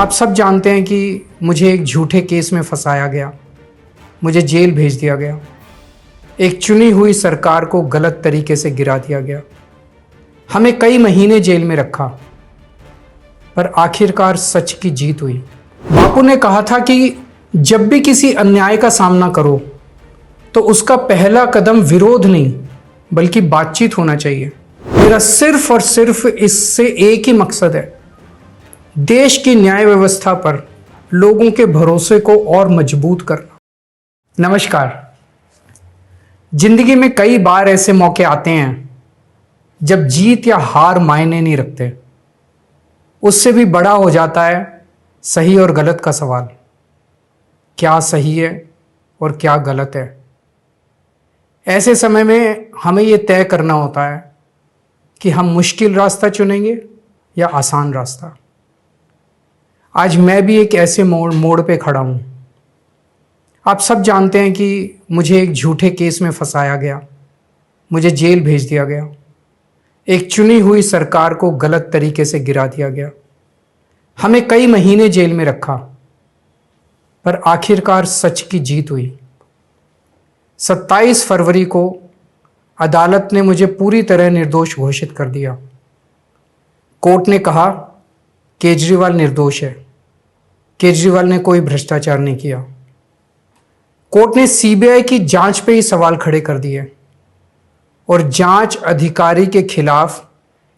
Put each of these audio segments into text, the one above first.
आप सब जानते हैं कि मुझे एक झूठे केस में फंसाया गया, मुझे जेल भेज दिया गया, एक चुनी हुई सरकार को गलत तरीके से गिरा दिया गया, हमें कई महीने जेल में रखा, पर आखिरकार सच की जीत हुई। बापू ने कहा था कि जब भी किसी अन्याय का सामना करो तो उसका पहला कदम विरोध नहीं बल्कि बातचीत होना चाहिए। मेरा सिर्फ और सिर्फ इससे एक ही मकसद है, देश की न्याय व्यवस्था पर लोगों के भरोसे को और मजबूत करना। नमस्कार। जिंदगी में कई बार ऐसे मौके आते हैं जब जीत या हार मायने नहीं रखते, उससे भी बड़ा हो जाता है सही और गलत का सवाल। क्या सही है और क्या गलत है? ऐसे समय में हमें यह तय करना होता है कि हम मुश्किल रास्ता चुनेंगे या आसान रास्ता। आज मैं भी एक ऐसे मोड़ पे खड़ा हूं। आप सब जानते हैं कि मुझे एक झूठे केस में फंसाया गया, मुझे जेल भेज दिया गया, एक चुनी हुई सरकार को गलत तरीके से गिरा दिया गया, हमें कई महीने जेल में रखा, पर आखिरकार सच की जीत हुई। 27 फरवरी को अदालत ने मुझे पूरी तरह निर्दोष घोषित कर दिया। कोर्ट ने कहा केजरीवाल निर्दोष है, केजरीवाल ने कोई भ्रष्टाचार नहीं किया। कोर्ट ने सीबीआई की जांच पे ही सवाल खड़े कर दिए और जांच अधिकारी के खिलाफ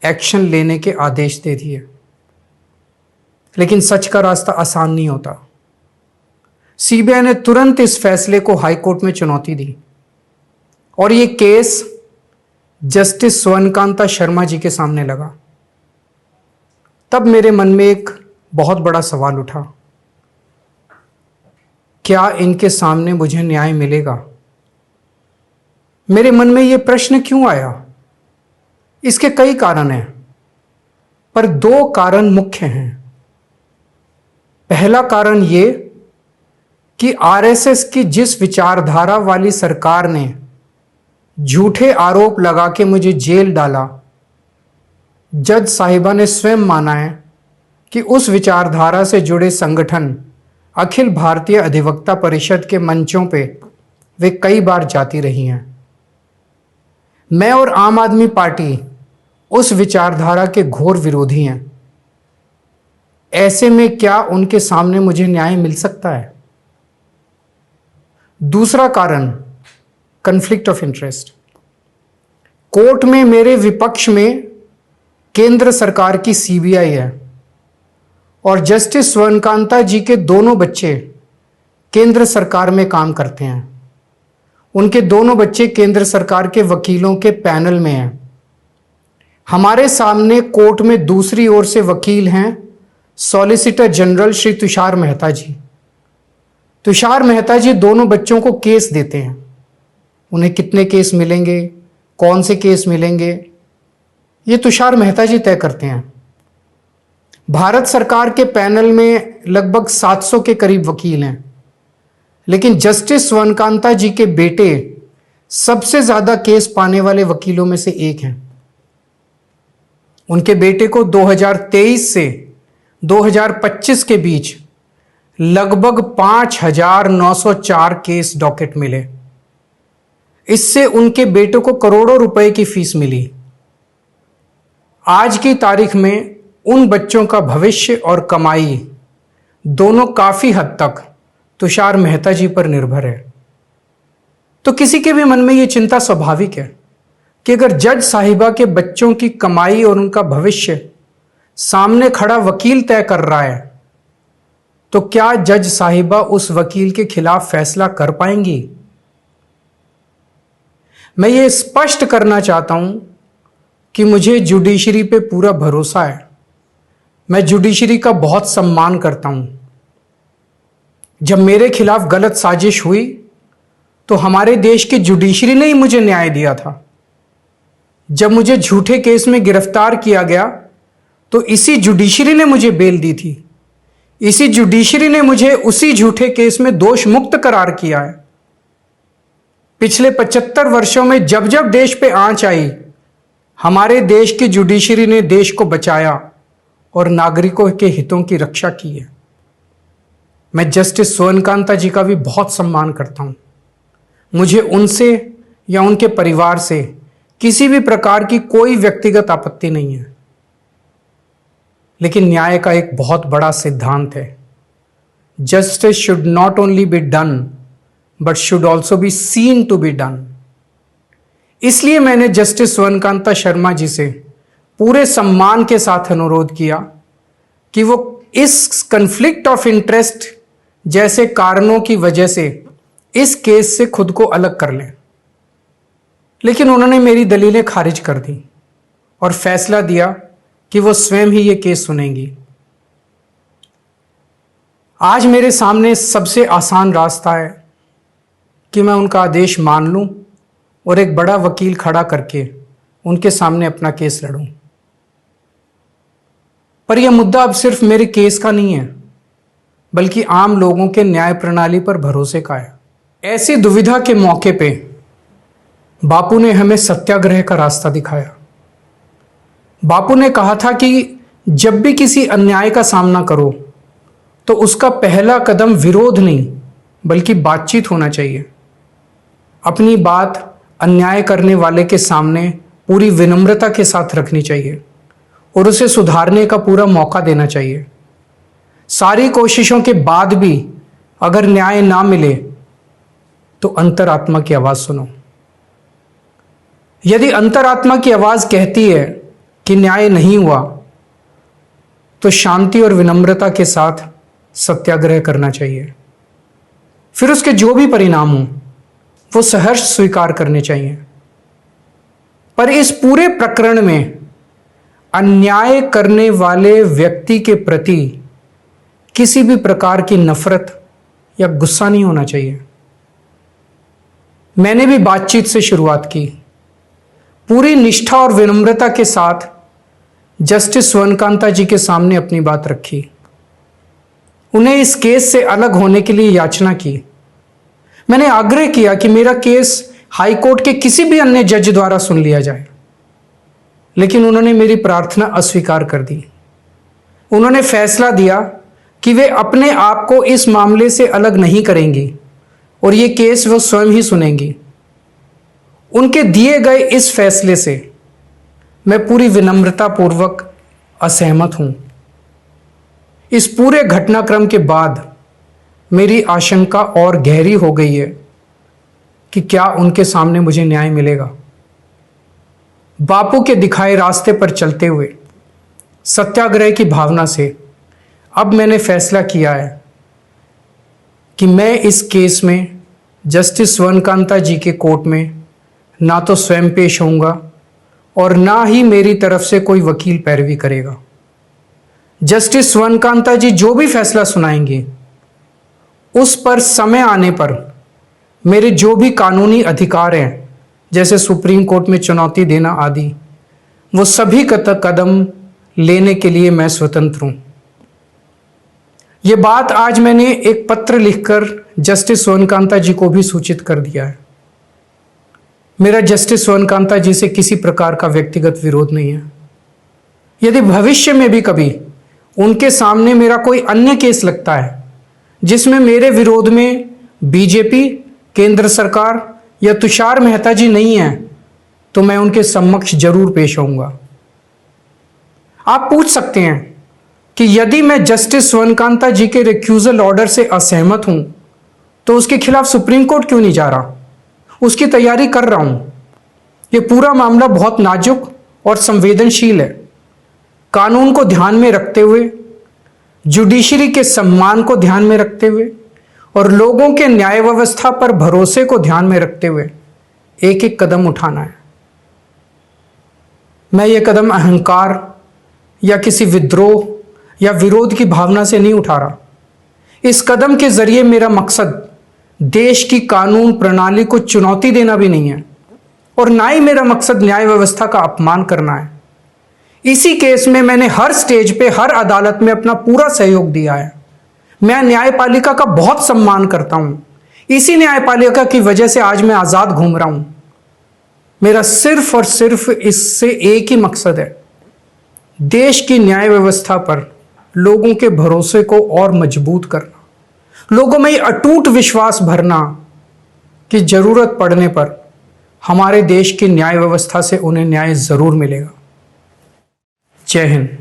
एक्शन लेने के आदेश दे दिए। लेकिन सच का रास्ता आसान नहीं होता। सीबीआई ने तुरंत इस फैसले को हाई कोर्ट में चुनौती दी और यह केस जस्टिस स्वर्णकांता शर्मा जी के सामने लगा। तब मेरे मन में एक बहुत बड़ा सवाल उठा, क्या इनके सामने मुझे न्याय मिलेगा? मेरे मन में यह प्रश्न क्यों आया? इसके कई कारण हैं, पर दो कारण मुख्य हैं। पहला कारण यह कि आरएसएस की जिस विचारधारा वाली सरकार ने झूठे आरोप लगा के मुझे जेल डाला, जज साहिबा ने स्वयं माना है कि उस विचारधारा से जुड़े संगठन अखिल भारतीय अधिवक्ता परिषद के मंचों पे वे कई बार जाती रही हैं। मैं और आम आदमी पार्टी उस विचारधारा के घोर विरोधी हैं। ऐसे में क्या उनके सामने मुझे न्याय मिल सकता है? दूसरा कारण कॉन्फ्लिक्ट ऑफ इंटरेस्ट। कोर्ट में मेरे विपक्ष में केंद्र सरकार की सीबीआई है और जस्टिस स्वर्णकांता जी के दोनों बच्चे केंद्र सरकार में काम करते हैं। उनके दोनों बच्चे केंद्र सरकार के वकीलों के पैनल में हैं। हमारे सामने कोर्ट में दूसरी ओर से वकील हैं सॉलिसिटर जनरल श्री तुषार मेहता जी। तुषार मेहता जी दोनों बच्चों को केस देते हैं। उन्हें कितने केस मिलेंगे, कौन से केस मिलेंगे, ये तुषार मेहता जी तय करते हैं। भारत सरकार के पैनल में लगभग 700 के करीब वकील हैं, लेकिन जस्टिस स्वर्णकांता जी के बेटे सबसे ज्यादा केस पाने वाले वकीलों में से एक हैं। उनके बेटे को 2023 से 2025 के बीच लगभग 5,904 केस डॉकेट मिले। इससे उनके बेटे को करोड़ों रुपए की फीस मिली। आज की तारीख में उन बच्चों का भविष्य और कमाई दोनों काफी हद तक तुषार मेहता जी पर निर्भर है। तो किसी के भी मन में यह चिंता स्वाभाविक है कि अगर जज साहिबा के बच्चों की कमाई और उनका भविष्य सामने खड़ा वकील तय कर रहा है, तो क्या जज साहिबा उस वकील के खिलाफ फैसला कर पाएंगी? मैं ये स्पष्ट करना चाहता हूं कि मुझे जुडिशरी पे पूरा भरोसा है। मैं जुडिशरी का बहुत सम्मान करता हूं। जब मेरे खिलाफ गलत साजिश हुई तो हमारे देश की जुडिशरी ने ही मुझे न्याय दिया था। जब मुझे झूठे केस में गिरफ्तार किया गया तो इसी जुडिशरी ने मुझे बेल दी थी। इसी जुडिशरी ने मुझे उसी झूठे केस में दोष मुक्त करार किया है। पिछले 75 वर्षों में जब जब देश पे आंच आई, हमारे देश की जुडिशरी ने देश को बचाया और नागरिकों के हितों की रक्षा की है। मैं जस्टिस स्वर्णकांता जी का भी बहुत सम्मान करता हूँ। मुझे उनसे या उनके परिवार से किसी भी प्रकार की कोई व्यक्तिगत आपत्ति नहीं है, लेकिन न्याय का एक बहुत बड़ा सिद्धांत है, justice should not only be done but should also be seen to be done. इसलिए मैंने जस्टिस स्वर्णकांता शर्मा जी से पूरे सम्मान के साथ अनुरोध किया कि वो इस कन्फ्लिक्ट ऑफ इंटरेस्ट जैसे कारणों की वजह से इस केस से खुद को अलग कर लें, लेकिन उन्होंने मेरी दलीलें खारिज कर दी और फैसला दिया कि वो स्वयं ही ये केस सुनेंगी। आज मेरे सामने सबसे आसान रास्ता है कि मैं उनका आदेश मान लूं और एक बड़ा वकील खड़ा करके उनके सामने अपना केस लड़ूं। पर यह मुद्दा अब सिर्फ मेरे केस का नहीं है, बल्कि आम लोगों के न्याय प्रणाली पर भरोसे का है। ऐसी दुविधा के मौके पे बापू ने हमें सत्याग्रह का रास्ता दिखाया। बापू ने कहा था कि जब भी किसी अन्याय का सामना करो तो उसका पहला कदम विरोध नहीं बल्कि बातचीत होना चाहिए। अपनी बात अन्याय करने वाले के सामने पूरी विनम्रता के साथ रखनी चाहिए और उसे सुधारने का पूरा मौका देना चाहिए। सारी कोशिशों के बाद भी अगर न्याय ना मिले तो अंतरात्मा की आवाज सुनो। यदि अंतरात्मा की आवाज कहती है कि न्याय नहीं हुआ तो शांति और विनम्रता के साथ सत्याग्रह करना चाहिए। फिर उसके जो भी परिणाम हो वो सहर्ष स्वीकार करने चाहिए। पर इस पूरे प्रकरण में अन्याय करने वाले व्यक्ति के प्रति किसी भी प्रकार की नफरत या गुस्सा नहीं होना चाहिए। मैंने भी बातचीत से शुरुआत की, पूरी निष्ठा और विनम्रता के साथ जस्टिस स्वर्णकांता जी के सामने अपनी बात रखी, उन्हें इस केस से अलग होने के लिए याचना की। मैंने आग्रह किया कि मेरा केस हाईकोर्ट के किसी भी अन्य जज द्वारा सुन लिया जाए, लेकिन उन्होंने मेरी प्रार्थना अस्वीकार कर दी। उन्होंने फैसला दिया कि वे अपने आप को इस मामले से अलग नहीं करेंगी और ये केस वो स्वयं ही सुनेंगी। उनके दिए गए इस फैसले से मैं पूरी विनम्रता पूर्वक असहमत हूं। इस पूरे घटनाक्रम के बाद मेरी आशंका और गहरी हो गई है कि क्या उनके सामने मुझे न्याय मिलेगा। बापू के दिखाए रास्ते पर चलते हुए सत्याग्रह की भावना से अब मैंने फैसला किया है कि मैं इस केस में जस्टिस स्वर्णकांता जी के कोर्ट में ना तो स्वयं पेश होऊंगा और ना ही मेरी तरफ से कोई वकील पैरवी करेगा। जस्टिस स्वर्णकांता जी जो भी फैसला सुनाएंगे उस पर समय आने पर मेरे जो भी कानूनी अधिकार हैं, जैसे सुप्रीम कोर्ट में चुनौती देना आदि, वो सभी कदम लेने के लिए मैं स्वतंत्र हूं। ये बात आज मैंने एक पत्र लिखकर जस्टिस स्वर्णकांता जी को भी सूचित कर दिया है। मेरा जस्टिस स्वर्णकांता जी से किसी प्रकार का व्यक्तिगत विरोध नहीं है। यदि भविष्य में भी कभी उनके सामने मेरा कोई अन्य केस लगता है जिसमें मेरे विरोध में बीजेपी, केंद्र सरकार या तुषार मेहता जी नहीं है, तो मैं उनके समक्ष जरूर पेश होऊंगा। आप पूछ सकते हैं कि यदि मैं जस्टिस स्वर्णकांता जी के रिक्यूजल ऑर्डर से असहमत हूं तो उसके खिलाफ सुप्रीम कोर्ट क्यों नहीं जा रहा? उसकी तैयारी कर रहा हूं। यह पूरा मामला बहुत नाजुक और संवेदनशील है। कानून को ध्यान में रखते हुए, जुडिशरी के सम्मान को ध्यान में रखते हुए और लोगों के न्याय व्यवस्था पर भरोसे को ध्यान में रखते हुए एक एक कदम उठाना है। मैं ये कदम अहंकार या किसी विद्रोह या विरोध की भावना से नहीं उठा रहा। इस कदम के जरिए मेरा मकसद देश की कानून प्रणाली को चुनौती देना भी नहीं है और ना ही मेरा मकसद न्याय व्यवस्था का अपमान करना है। इसी केस में मैंने हर स्टेज पे, हर अदालत में अपना पूरा सहयोग दिया है। मैं न्यायपालिका का बहुत सम्मान करता हूं। इसी न्यायपालिका की वजह से आज मैं आजाद घूम रहा हूं। मेरा सिर्फ और सिर्फ इससे एक ही मकसद है, देश की न्याय व्यवस्था पर लोगों के भरोसे को और मजबूत करना, लोगों में ये अटूट विश्वास भरना कि जरूरत पड़ने पर हमारे देश की न्याय व्यवस्था से उन्हें न्याय जरूर मिलेगा। जय हिंद।